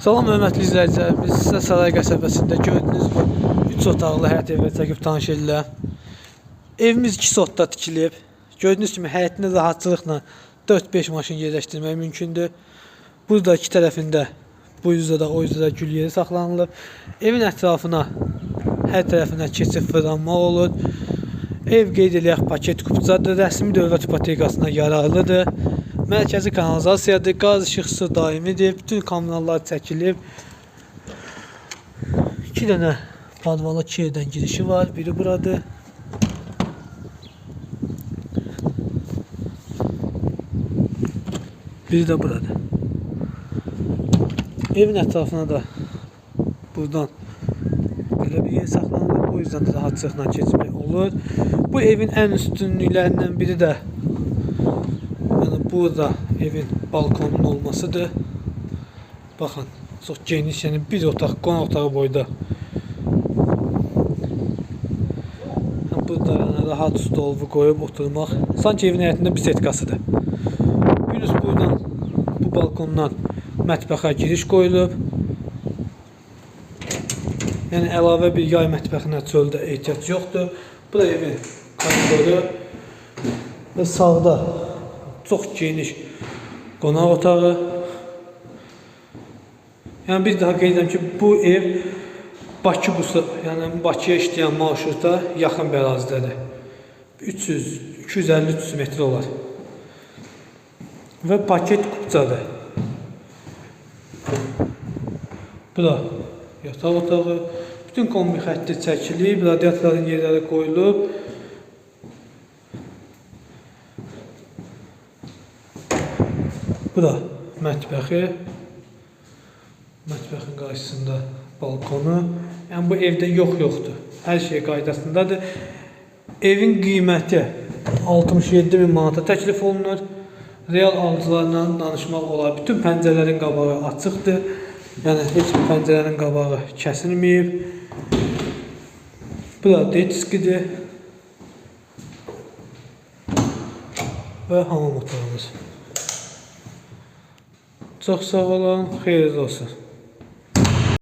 Salam hörmətli izləyicilərimiz, sizə Saray qəsəbəsində gördüyünüz bu 3 otaqlı həyət evi çəkib tanış edirəm. Evimiz 2 sotda tikilib. Gördüyünüz kimi həyətində rahatçılıqla 4-5 maşın yerləşdirmək mümkündür. Burada iki tərəfində bu yüzdə də o yüzdə də gül yeri saxlanılıb. Evin ətrafına hər tərəfinə keçib fırlanmaq olur. Ev qeyd eləyək paket kupçadır, rəsmi dövlət ipotekasına yararlıdır. Mərkəzi kanalizasiyadır, qaz, işıq, su daimidir, bütün kommunallar çəkilib. 2 dənə padvala 2 yerdən girişi var, biri buradır. Biri də buradır. Evin ətrafına da buradan belə bir yer saxlanılır, o yüzden də rahatçılıqla keçmək olur. Bu evin ən üstünlüklərindən biri də burada evin balkonunun olmasıdır. Baxın, çox geniş, yəni bir otaq, qonaq otağı boyda. Burada rahat stolu qoyub oturmaq, sanki evin həyətində bisetkasıdır. Birisi buradan, bu balkondan mətbəxə giriş qoyulub. Yəni əlavə bir yay mətbəxinə çöldə ehtiyac yoxdur. Bu da evin koridoru və sağda çox geniş qonaq otağı. Yəni bir daha qeyd edirəm ki, bu ev Bakı busu, yəni Bakıya işləyən marşruta yaxın bir ərazidədir. 250-300 metr olar. Və paket kupçadır. Bu da yataq otağı. Bütün kombi xətti çəkilib, radiatorların yerləri qoyulub. Bu da mətbəxi. Mətbəxin qarşısında balkonu. Yəni bu evdə yoxdur. Hər şey qaydasındadır. Evin qiyməti 67.000 manata təklif olunur. Real alıcılarla danışmaq olar. Bütün pəncərələrin qabağı açıqdır. Yəni heç bir pəncərənin qabağı kəsilməyib. Bu da detskidir. Və hamam otağımız. Çox sağ olun, xeyirli olsun.